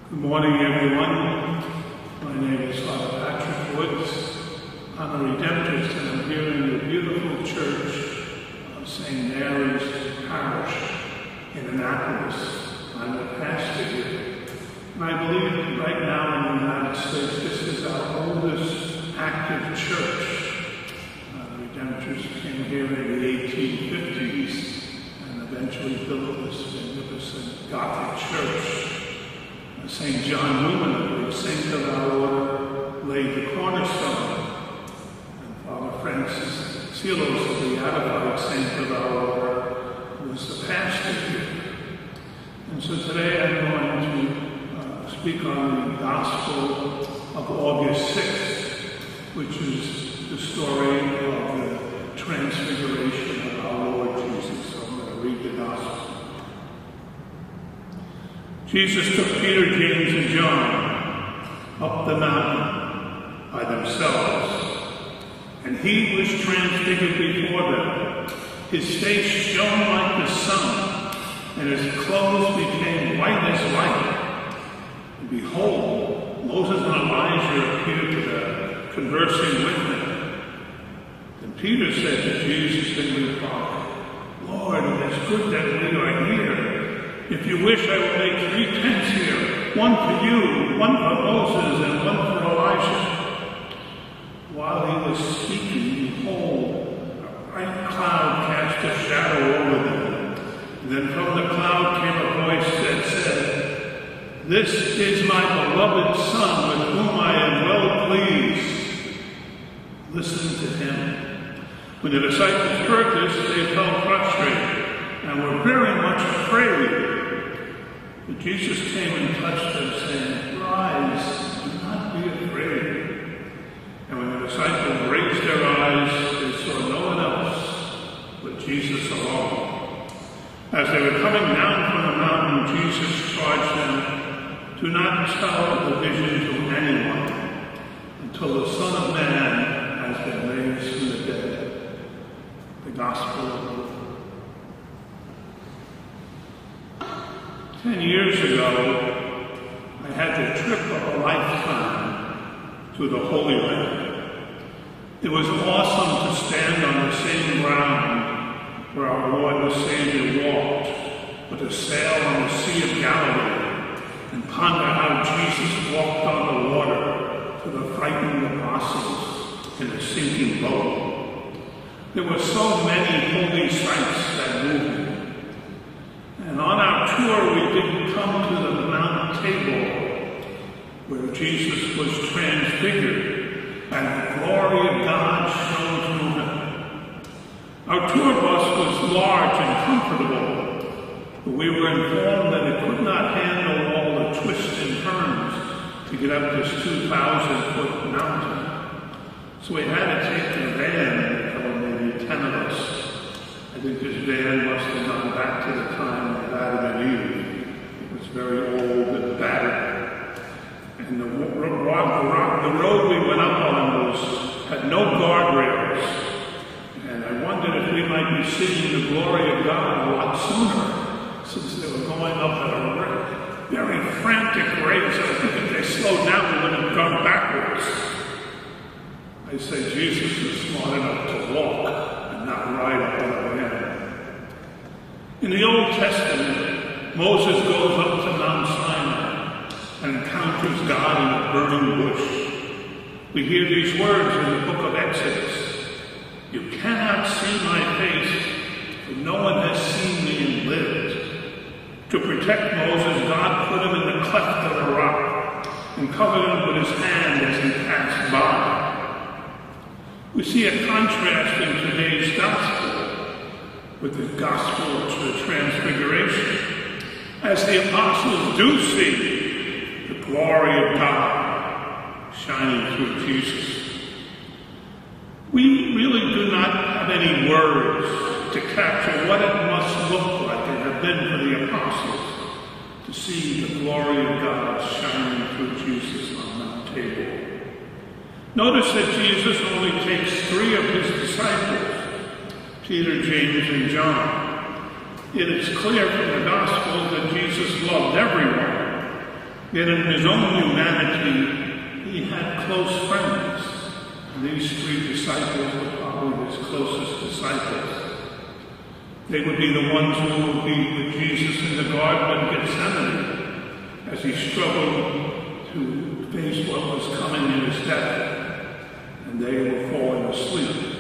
Good morning, everyone. My name is Father Patrick Woods. I'm a Redemptorist, and I'm here in the beautiful church of St. Mary's Parish in Annapolis. I'm the pastor here. And I believe right now in the United States, this is our oldest active church. The Redemptorists came here in the 1850s and eventually built this magnificent Gothic church. St. John Newman, the saint of our order, laid the cornerstone, and Father Francis Silos, the beatified saint of our order, was the pastor here. And so today I'm going to speak on the Gospel of August 6th, which is the story of the Transfiguration of our Lord Jesus. So I'm going to read the Gospel. Jesus took Peter, James, and John up the mountain by themselves, and he was transfigured before them. His face shone like the sun, and his clothes became white as light. And behold, Moses and Elijah appeared to them, conversing with them. And Peter said to Jesus in reply, "Lord, it is good that we are here. If you wish, I will make 3 tents here, one for you, one for Moses, and one for Elijah." While he was speaking, behold, a bright cloud cast a shadow over them. And then from the cloud came a voice that said, "This is my beloved Son, with whom I am well pleased. Listen to him." When the disciples heard this, they fell prostrate and were very much afraid. But Jesus came and touched them, saying, "Rise, do not be afraid." And when the disciples raised their eyes, they saw no one else but Jesus alone. As they were coming down from the mountain, Jesus charged them, "Do not tell the vision to anyone until the Son of Man has been raised from the dead." The Gospel of the Lord. 10 years ago, I had the trip of a lifetime to the Holy Land. It was awesome to stand on the same ground where our Lord and Savior walked, or to sail on the Sea of Galilee and ponder how Jesus walked on the water to the frightened apostles in a sinking boat. There were so many holy sights that moved me. And on our tour, we did come to the Mount Tabor, where Jesus was transfigured, and the glory of God shone through him. Our tour bus was large and comfortable, but we were informed that it could not handle all the twists and turns to get up this 2,000-foot mountain. So we had to take the van that held maybe 10 of us. I think this van must have gone back to the time of Adam and Eve. It was very old and battered. And the road we went up on had no guardrails. And I wondered if we might be seeing the glory of God a lot sooner, since they were going up at a very frantic rate. So I think if they slowed down, we would have gone backwards. I say Jesus was smart enough to walk, not ride up on a van. In the Old Testament, Moses goes up to Mount Sinai and encounters God in a burning bush. We hear these words in the book of Exodus: "You cannot see my face, for no one has seen me and lived." To protect Moses, God put him in the cleft of the rock and covered him with his hand as he passed by. We see a contrast in today's gospel with the gospel of the Transfiguration, as the apostles do see the glory of God shining through Jesus. We really do not have any words to capture what it must look like and have been for the apostles to see the glory of God shining through Jesus on Mount Tabor. Notice that Jesus only takes 3 of his disciples, Peter, James, and John. It is clear from the Gospels that Jesus loved everyone, Yet in his own humanity, he had close friends. And these 3 disciples were probably his closest disciples. They would be the ones who would be with Jesus in the Garden of Gethsemane as he struggled to face what was coming in his death, and they were falling asleep.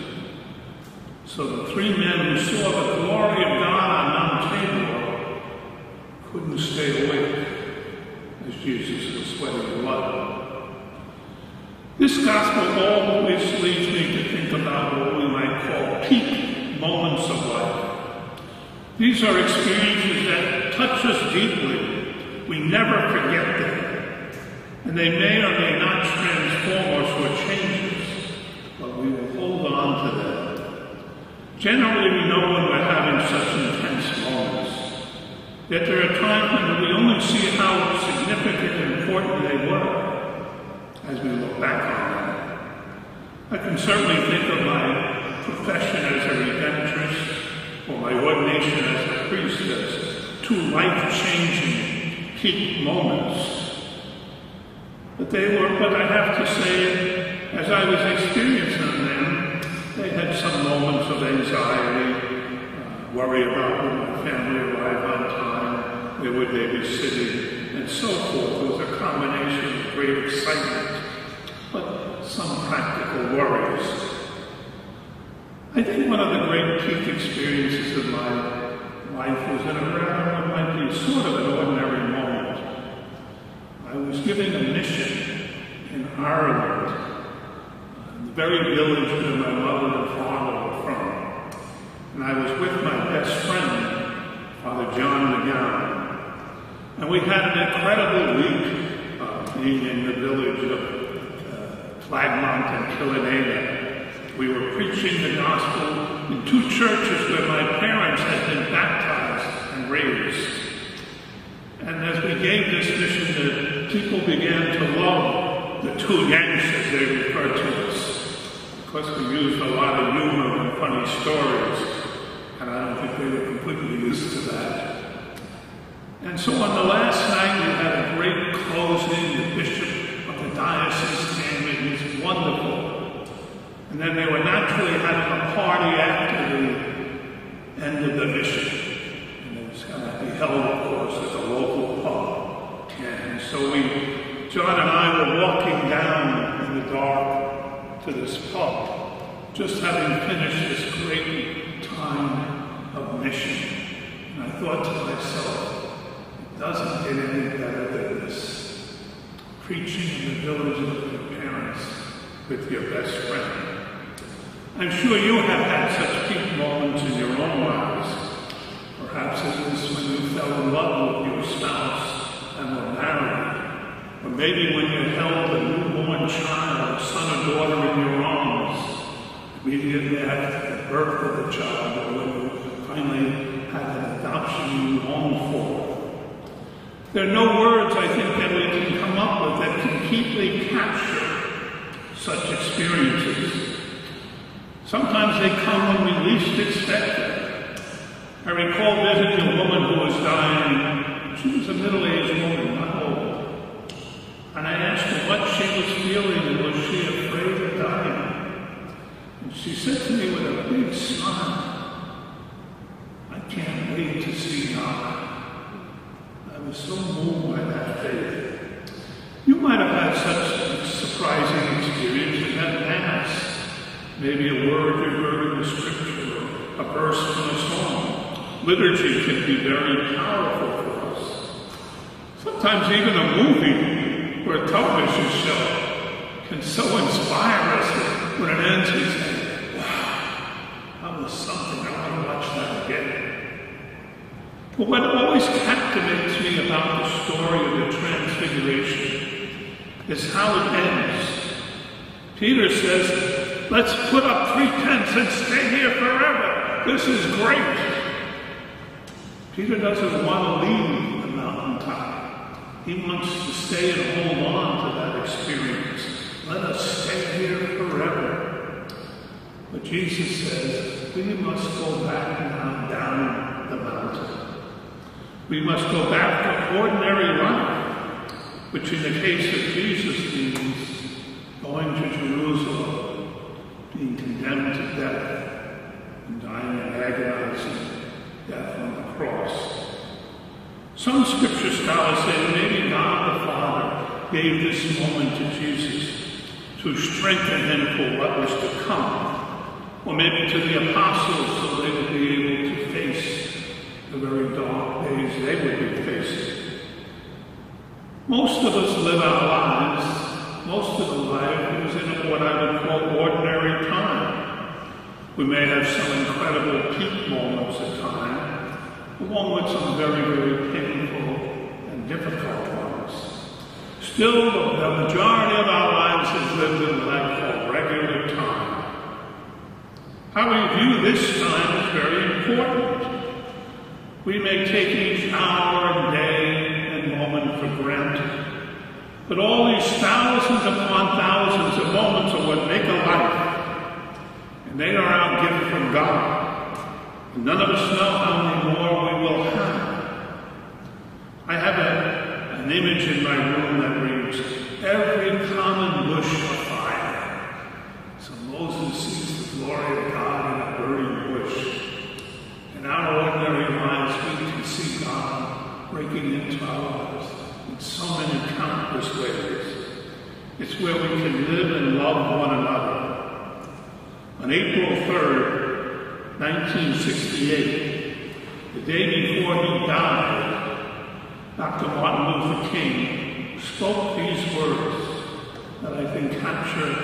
So the 3 men who saw the glory of God on Mount Tabor couldn't stay awake as Jesus was sweating blood. This gospel always leads me to think about what we might call peak moments of life. These are experiences that touch us deeply. We never forget them. And they may or may not transform us or change us, but we will hold on to them. Generally, we know when we're having such intense moments. Yet there are times when we only see how significant and important they were as we look back on them. I can certainly think of my profession as a redemptorist or my ordination as a priest as 2 life-changing peak moments. But I have to say, as I was experiencing them, they had some moments of anxiety, worry about when my family arrived on time, where would they be sitting, and so forth. It was a combination of great excitement, but some practical worries. I think one of the great peak experiences of my life was in what might be sort of an ordinary moment. I was giving a mission in Ireland, the very village where my mother and father were from. And I was with my best friend, Father John McGowan. And we had an incredible week being in the village of Flagmont and Killanena. We were preaching the gospel in 2 churches where my parents had been baptized and raised. And as we gave this mission, the people began to love the 2 Yanks, as they referred to us. Of course, we used a lot of humor and funny stories, and I don't think they were completely used to that. And so on the last night, we had a great closing. The bishop of the diocese came in. It was wonderful. And then they were naturally having a party after the end of the mission. And it was going to be held, of course, at the local pub. And so John and I were walking down in the dark to this pub, just having finished this great time of mission. And I thought to myself, it doesn't get any better than this. Preaching in the village of your parents with your best friend. I'm sure you have had such peak moments in your own lives. Perhaps it was when you fell in love with your spouse and were married. Or maybe when you held a newborn child, son or daughter in your arms, immediately after the birth of the child, or when you finally had an adoption you longed for. There are no words, I think, that we can come up with that completely capture such experiences. Sometimes they come when we least expect it. I recall visiting a woman who was dying. She was a middle-aged woman, not old. And I asked her what she was feeling and was she afraid of dying. And she said to me with a big smile, "I can't wait to see God." I was so moved by that faith. You might have had such a surprising experience at Mass. Maybe a word you heard in the scripture, or a verse from a song. Liturgy can be very powerful for us. Sometimes even a movie or a television show can so inspire us that when it ends we say, "Wow, that was something, I want to watch that again." But what always captivates me about the story of the Transfiguration is how it ends. Peter says, "Let's put up 3 tents and stay here forever. This is great." Peter doesn't want to leave the mountaintop. He wants to stay and hold on to that experience. Let us stay here forever. But Jesus says, we must go back now down the mountain. We must go back to ordinary life. which in the case of Jesus means going to Jerusalem, being condemned to death, and dying an agonizing death on the cross. Some scripture scholars say that maybe God the Father gave this moment to Jesus to strengthen him for what was to come, or maybe to the apostles so they would be able to face the very dark days they would be facing. Most of us live our lives, most of the life is in what I would call ordinary time. We may have some incredible peak moments at time, along with some very, very painful and difficult ones. Still, the majority of our lives is lived in what I call regular time. How we view this time is very important. We may take each hour, day, and moment for granted. But all these thousands upon thousands of moments are what make a life. And they are our gift from God. And none of us know how many more we will have. I have an image in my room that reads, every common bush of fire. So Moses sees the glory of God in a burning bush. In our ordinary lives, we can see God breaking into our lives in so many countless ways. It's where we can live and love one another. On April 3rd, 1968, the day before he died, Dr. Martin Luther King spoke these words that I think capture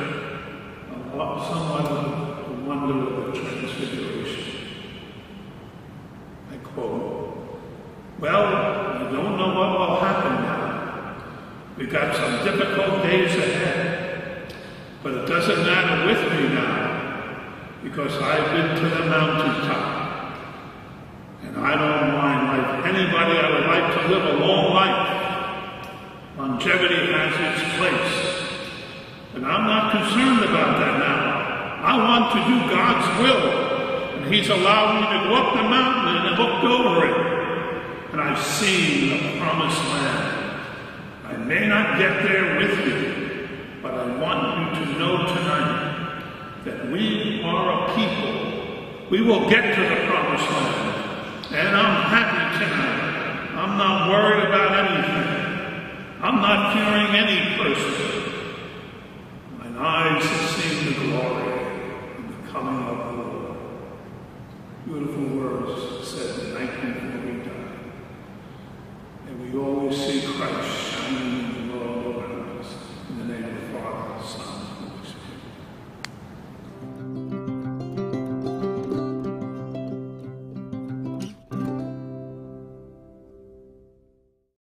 somewhat of the wonder of the Transfiguration. I quote, well, we don't know what will happen now. We've got some difficult days ahead, but it doesn't matter with me now, because I've been to the mountaintop. And I don't mind, like anybody, I would like to live a long life. Longevity has its place. And I'm not concerned about that now. I want to do God's will. And He's allowed me to go up the mountain and I looked over it. And I've seen the promised land. I may not get there with you, but I want you to know tonight that we are a people. We will get to the promised land. And I'm happy tonight. I'm not worried about anything. I'm not fearing any person. Mine eyes have seen the glory and the coming of the Lord. Beautiful words said the night before we died. And we always see Christ